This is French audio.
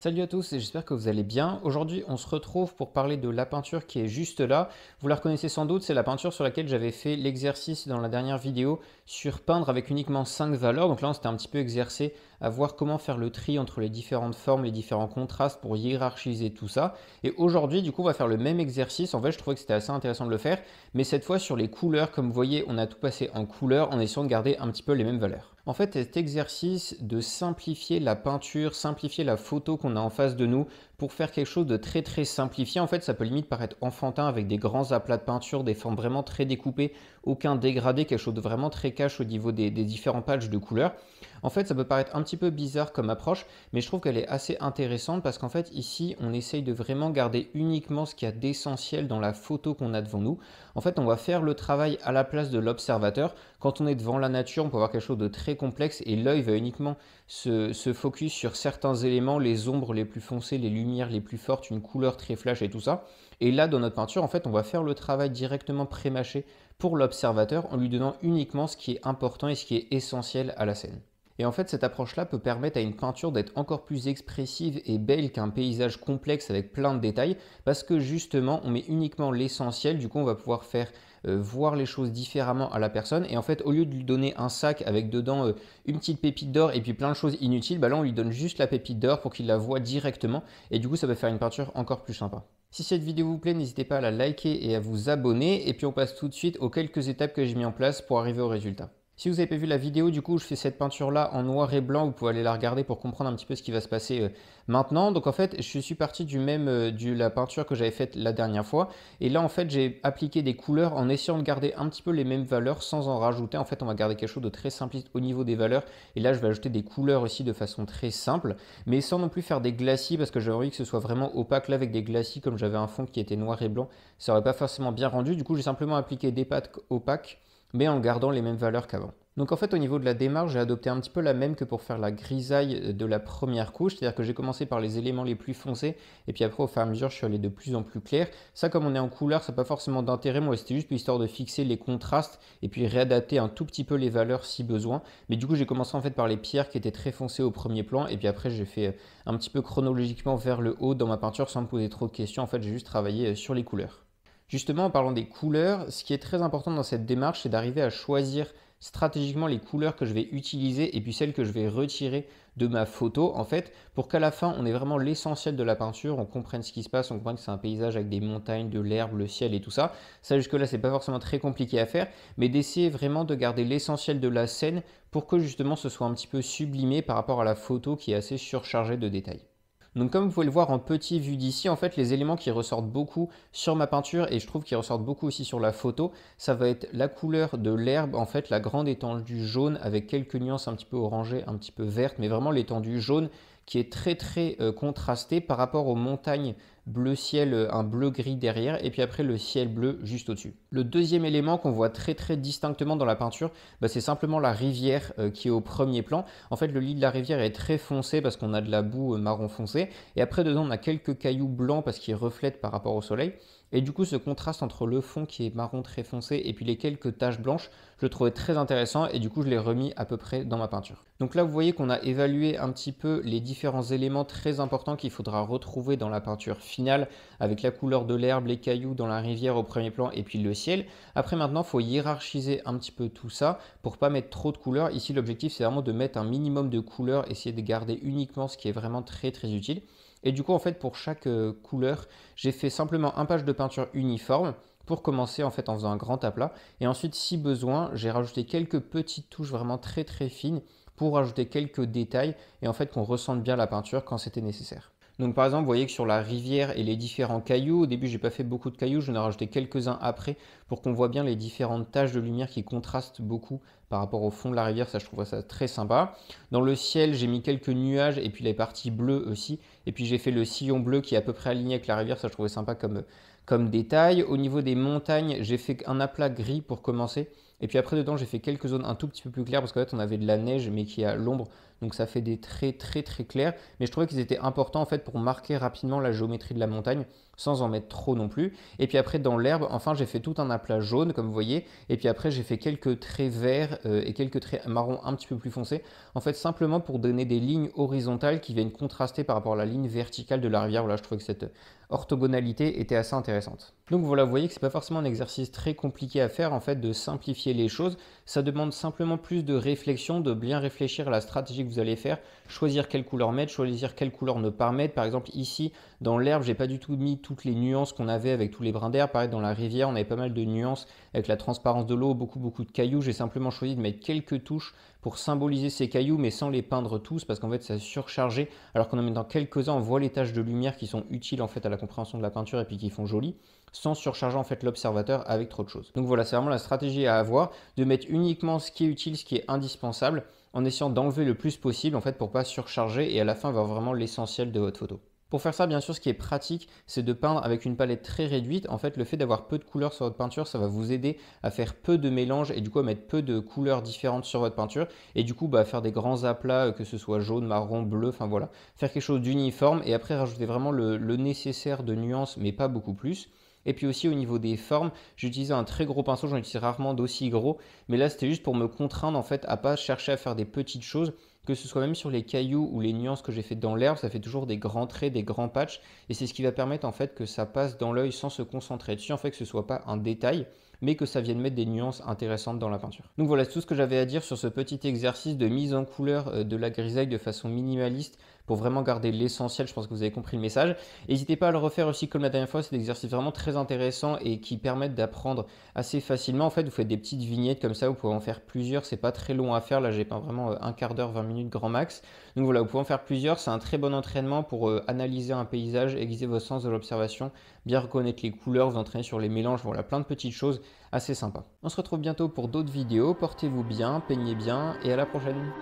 Salut à tous et j'espère que vous allez bien. Aujourd'hui, on se retrouve pour parler de la peinture qui est juste là. Vous la reconnaissez sans doute, c'est la peinture sur laquelle j'avais fait l'exercice dans la dernière vidéo sur peindre avec uniquement 5 valeurs. Donc là, on s'était un petit peu exercé à voir comment faire le tri entre les différentes formes, les différents contrastes pour hiérarchiser tout ça. Et aujourd'hui, du coup, on va faire le même exercice. En fait, je trouvais que c'était assez intéressant de le faire, mais cette fois sur les couleurs. Comme vous voyez, on a tout passé en couleurs en essayant de garder un petit peu les mêmes valeurs. En fait, cet exercice de simplifier la peinture, simplifier la photo qu'on a en face de nous pour faire quelque chose de très simplifié, en fait, ça peut limite paraître enfantin avec des grands aplats de peinture, des formes vraiment très découpées, aucun dégradé, quelque chose de vraiment très cash au niveau des différents patchs de couleurs. En fait, ça peut paraître un petit peu bizarre comme approche, mais je trouve qu'elle est assez intéressante parce qu'en fait, ici, on essaye de vraiment garder uniquement ce qu'il y a d'essentiel dans la photo qu'on a devant nous. En fait, on va faire le travail à la place de l'observateur. Quand on est devant la nature, on peut avoir quelque chose de très complexe et l'œil va uniquement se focus sur certains éléments, les ombres les plus foncées, les lumières les plus fortes, une couleur très flash et tout ça. Et là, dans notre peinture, en fait, on va faire le travail directement pré-mâché pour l'observateur en lui donnant uniquement ce qui est important et ce qui est essentiel à la scène. Et en fait, cette approche-là peut permettre à une peinture d'être encore plus expressive et belle qu'un paysage complexe avec plein de détails, parce que justement, on met uniquement l'essentiel. Du coup, on va pouvoir faire voir les choses différemment à la personne. Et en fait, au lieu de lui donner un sac avec dedans une petite pépite d'or et puis plein de choses inutiles, bah là, on lui donne juste la pépite d'or pour qu'il la voit directement. Et du coup, ça peut faire une peinture encore plus sympa. Si cette vidéo vous plaît, n'hésitez pas à la liker et à vous abonner. Et puis, on passe tout de suite aux quelques étapes que j'ai mis en place pour arriver au résultat. Si vous n'avez pas vu la vidéo, du coup, je fais cette peinture-là en noir et blanc. Vous pouvez aller la regarder pour comprendre un petit peu ce qui va se passer maintenant. Donc, en fait, je suis parti de la peinture que j'avais faite la dernière fois. Et là, en fait, j'ai appliqué des couleurs en essayant de garder un petit peu les mêmes valeurs sans en rajouter. En fait, on va garder quelque chose de très simpliste au niveau des valeurs. Et là, je vais ajouter des couleurs aussi de façon très simple, mais sans non plus faire des glacis parce que j'avais envie que ce soit vraiment opaque. Là, avec des glacis, comme j'avais un fond qui était noir et blanc, ça n'aurait pas forcément bien rendu. Du coup, j'ai simplement appliqué des pâtes opaques, mais en gardant les mêmes valeurs qu'avant. Donc en fait au niveau de la démarche, j'ai adopté un petit peu la même que pour faire la grisaille de la première couche, c'est-à-dire que j'ai commencé par les éléments les plus foncés et puis après au fur et à mesure je suis allé de plus en plus clair. Ça comme on est en couleur, ça n'a pas forcément d'intérêt, moi c'était juste histoire de fixer les contrastes et puis réadapter un tout petit peu les valeurs si besoin. Mais du coup j'ai commencé en fait par les pierres qui étaient très foncées au premier plan et puis après j'ai fait un petit peu chronologiquement vers le haut dans ma peinture sans me poser trop de questions. En fait j'ai juste travaillé sur les couleurs. Justement, en parlant des couleurs, ce qui est très important dans cette démarche, c'est d'arriver à choisir stratégiquement les couleurs que je vais utiliser et puis celles que je vais retirer de ma photo, en fait, pour qu'à la fin, on ait vraiment l'essentiel de la peinture, on comprenne ce qui se passe, on comprenne que c'est un paysage avec des montagnes, de l'herbe, le ciel et tout ça. Ça, jusque-là, c'est pas forcément très compliqué à faire, mais d'essayer vraiment de garder l'essentiel de la scène pour que justement ce soit un petit peu sublimé par rapport à la photo qui est assez surchargée de détails. Donc comme vous pouvez le voir en petit vu d'ici, en fait les éléments qui ressortent beaucoup sur ma peinture et je trouve qu'ils ressortent beaucoup aussi sur la photo, ça va être la couleur de l'herbe, en fait la grande étendue jaune avec quelques nuances un petit peu orangées, un petit peu vertes, mais vraiment l'étendue jaune qui est très contrastée par rapport aux montagnes bleu ciel, un bleu gris derrière et puis après le ciel bleu juste au-dessus. Le deuxième élément qu'on voit très distinctement dans la peinture, bah, c'est simplement la rivière qui est au premier plan. En fait le lit de la rivière est très foncé parce qu'on a de la boue marron foncé et après dedans on a quelques cailloux blancs parce qu'ils reflètent par rapport au soleil. Et du coup, ce contraste entre le fond qui est marron très foncé et puis les quelques taches blanches, je le trouvais très intéressant et du coup, je l'ai remis à peu près dans ma peinture. Donc là, vous voyez qu'on a évalué un petit peu les différents éléments très importants qu'il faudra retrouver dans la peinture finale avec la couleur de l'herbe, les cailloux dans la rivière au premier plan et puis le ciel. Après, maintenant, il faut hiérarchiser un petit peu tout ça pour pas mettre trop de couleurs. Ici, l'objectif, c'est vraiment de mettre un minimum de couleurs, essayer de garder uniquement ce qui est vraiment très utile. Et du coup, en fait, pour chaque couleur, j'ai fait simplement un page de peinture uniforme pour commencer en fait en faisant un grand aplat. Et ensuite, si besoin, j'ai rajouté quelques petites touches vraiment très fines pour rajouter quelques détails et en fait qu'on ressente bien la peinture quand c'était nécessaire. Donc par exemple, vous voyez que sur la rivière et les différents cailloux, au début, j'ai pas fait beaucoup de cailloux, j'en ai rajouté quelques-uns après pour qu'on voit bien les différentes taches de lumière qui contrastent beaucoup par rapport au fond de la rivière. Ça, je trouve ça très sympa. Dans le ciel, j'ai mis quelques nuages et puis les parties bleues aussi. Et puis j'ai fait le sillon bleu qui est à peu près aligné avec la rivière. Ça, je trouvais sympa comme détail. Au niveau des montagnes, j'ai fait un aplat gris pour commencer. Et puis après, dedans, j'ai fait quelques zones un tout petit peu plus claires parce qu'en fait, on avait de la neige, mais qui est à l'ombre. donc ça fait des traits très clairs, mais je trouvais qu'ils étaient importants en fait pour marquer rapidement la géométrie de la montagne sans en mettre trop non plus. Et puis après dans l'herbe, enfin j'ai fait tout un aplat jaune comme vous voyez, et puis après j'ai fait quelques traits verts et quelques traits marron un petit peu plus foncés, en fait simplement pour donner des lignes horizontales qui viennent contraster par rapport à la ligne verticale de la rivière. Voilà, je trouvais que cette orthogonalité était assez intéressante. Donc voilà, vous voyez que c'est pas forcément un exercice très compliqué à faire en fait de simplifier les choses. Ça demande simplement plus de réflexion, de bien réfléchir à la stratégie que vous allez faire, choisir quelle couleur mettre, choisir quelle couleur ne pas mettre. Par exemple ici dans l'herbe, j'ai pas du tout mis toutes les nuances qu'on avait avec tous les brins d'herbe. Pareil dans la rivière, on avait pas mal de nuances avec la transparence de l'eau, beaucoup de cailloux. J'ai simplement choisi de mettre quelques touches pour symboliser ces cailloux mais sans les peindre tous parce qu'en fait c'est surchargé, alors qu'en en mettant quelques-uns on voit les taches de lumière qui sont utiles en fait à la compréhension de la peinture et puis qui font joli sans surcharger en fait l'observateur avec trop de choses. Donc voilà, c'est vraiment la stratégie à avoir, de mettre uniquement ce qui est utile, ce qui est indispensable, en essayant d'enlever le plus possible en fait pour pas surcharger et à la fin avoir vraiment l'essentiel de votre photo. Pour faire ça, bien sûr, ce qui est pratique, c'est de peindre avec une palette très réduite. En fait, le fait d'avoir peu de couleurs sur votre peinture, ça va vous aider à faire peu de mélanges et du coup à mettre peu de couleurs différentes sur votre peinture. Et du coup, faire des grands aplats, que ce soit jaune, marron, bleu, enfin voilà. Faire quelque chose d'uniforme et après rajouter vraiment le nécessaire de nuances, mais pas beaucoup plus. Et puis aussi au niveau des formes, j'ai utilisé un très gros pinceau, j'en utilise rarement d'aussi gros, mais là c'était juste pour me contraindre en fait à pas chercher à faire des petites choses, que ce soit même sur les cailloux ou les nuances que j'ai fait dans l'herbe, ça fait toujours des grands traits, des grands patchs, et c'est ce qui va permettre en fait que ça passe dans l'œil sans se concentrer dessus, en fait que ce soit pas un détail, mais que ça vienne mettre des nuances intéressantes dans la peinture. Donc voilà, c'est tout ce que j'avais à dire sur ce petit exercice de mise en couleur de la grisaille de façon minimaliste pour vraiment garder l'essentiel. Je pense que vous avez compris le message. N'hésitez pas à le refaire aussi comme la dernière fois, c'est des exercices vraiment très intéressants et qui permettent d'apprendre assez facilement. En fait, vous faites des petites vignettes comme ça, vous pouvez en faire plusieurs, c'est pas très long à faire. Là, j'ai peint vraiment un quart d'heure, 20 minutes grand max. Donc voilà, vous pouvez en faire plusieurs, c'est un très bon entraînement pour analyser un paysage, aiguiser votre sens de l'observation, bien reconnaître les couleurs, vous entraîner sur les mélanges, voilà, plein de petites choses assez sympas. On se retrouve bientôt pour d'autres vidéos, portez-vous bien, peignez bien et à la prochaine.